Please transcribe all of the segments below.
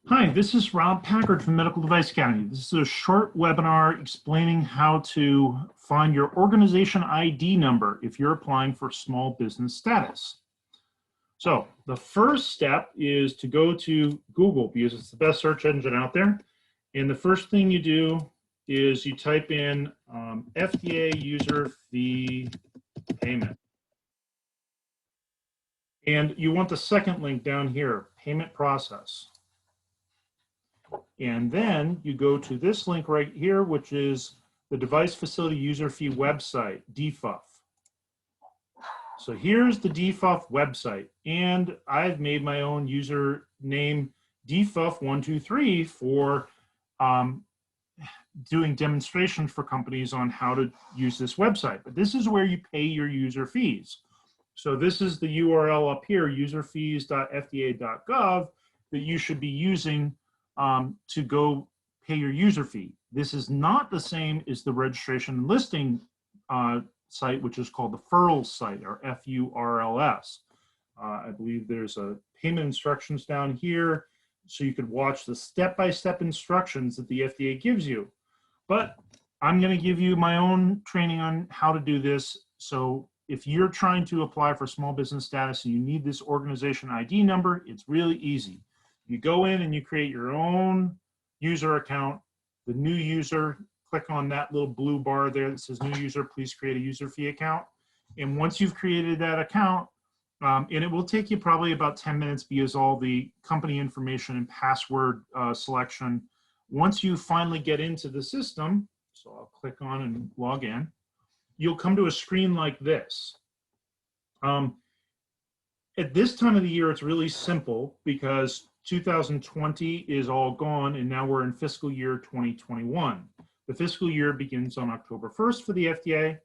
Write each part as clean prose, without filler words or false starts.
Hi, this is Rob Packard from Medical Device Academy. This is a short webinar explaining how to find your organization ID number if you're applying for small business status. So the first step is to go to Google because it's the best search engine out there. And the first thing you do is you type in FDA user fee payment. And you want the second link down here, payment process. And then you go to this link right here, which is the Device Facility User Fee website, DFUF. So here's the DFUF website, and I've made my own username DFUF123 for doing demonstrations for companies on how to use this website. But this is where you pay your user fees. So this is the URL up here, userfees.fda.gov, that you should be using to go pay your user fee. This is not the same as the registration and listing site, which is called the FURLS site, or FURLS. I believe there's a payment instructions down here, so you could watch the step-by-step instructions that the FDA gives you. But I'm going to give you my own training on how to do this. So if you're trying to apply for small business status and you need this organization ID number, it's really easy. You go in and you create your own user account. The new user, click on that little blue bar there that says new user, please create a user fee account. And once you've created that account, and it will take you probably about 10 minutes because all the company information and password selection. Once you finally get into the system, so I'll click on and log in, you'll come to a screen like this. At this time of the year, it's really simple because 2020 is all gone, and now we're in fiscal year 2021. The fiscal year begins on October 1st for the FDA,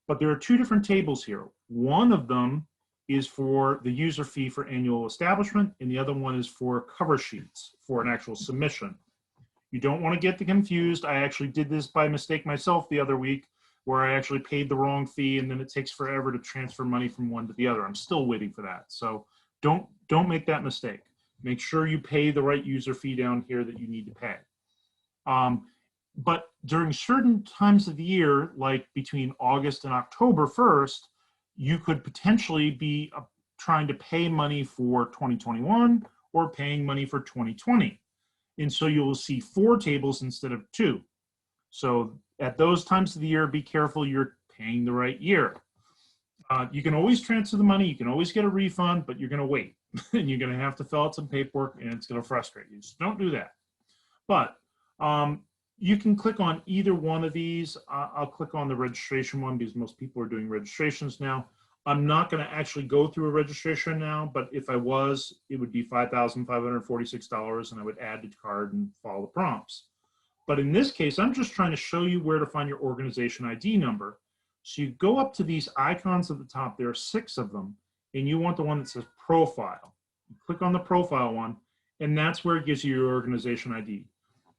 but there are two different tables here. One of them is for the user fee for annual establishment, and the other one is for cover sheets for an actual submission. You don't want to get confused. I actually did this by mistake myself the other week, where I actually paid the wrong fee, and then it takes forever to transfer money from one to the other. I'm still waiting for that. So don't make that mistake. Make sure you pay the right user fee down here that you need to pay. But during certain times of the year, like between August and October 1st, you could potentially be trying to pay money for 2021 or paying money for 2020. And so you'll see 4 tables instead of 2. So at those times of the year, be careful you're paying the right year. You can always transfer the money, you can always get a refund, but you're going to wait. And you're going to have to fill out some paperwork, and it's going to frustrate you. So don't do that. But you can click on either one of these. I'll click on the registration one because most people are doing registrations now. I'm not going to actually go through a registration now, but if I was, it would be $5,546, and I would add the card and follow the prompts. But in this case, I'm just trying to show you where to find your organization ID number. So you go up to these icons at the top. There are 6 of them, and you want the one that says profile. You click on the profile one, and that's where it gives you your organization ID.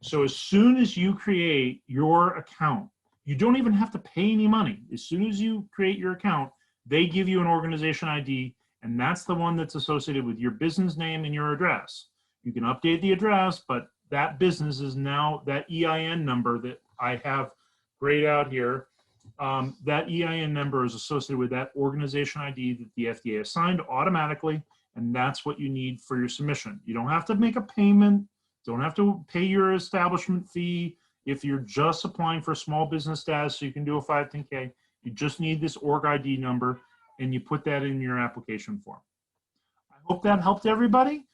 So as soon as you create your account, you don't even have to pay any money. As soon as you create your account, they give you an organization ID, and that's the one that's associated with your business name and your address. You can update the address, but that business is now, that EIN number that I have grayed out here, that EIN number is associated with that organization ID that the FDA assigned automatically, and that's what you need for your submission. You don't have to make a payment, don't have to pay your establishment fee. If you're just applying for small business status, so you can do a 510K, you just need this org ID number, and you put that in your application form. I hope that helped everybody.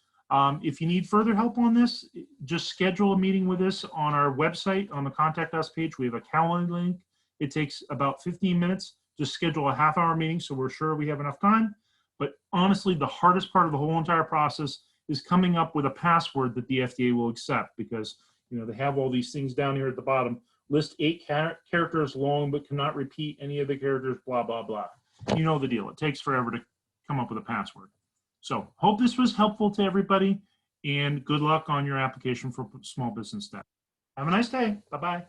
If you need further help on this, just schedule a meeting with us on our website. On the Contact Us page, we have a Calendly link. It takes about 15 minutes. Just schedule a half-hour meeting so we're sure we have enough time. But honestly, the hardest part of the whole entire process is coming up with a password that the FDA will accept, because they have all these things down here at the bottom. List 8 characters long but cannot repeat any of the characters, blah, blah, blah. You know the deal. It takes forever to come up with a password. So hope this was helpful to everybody, and good luck on your application for small business status. Have a nice day. Bye-bye.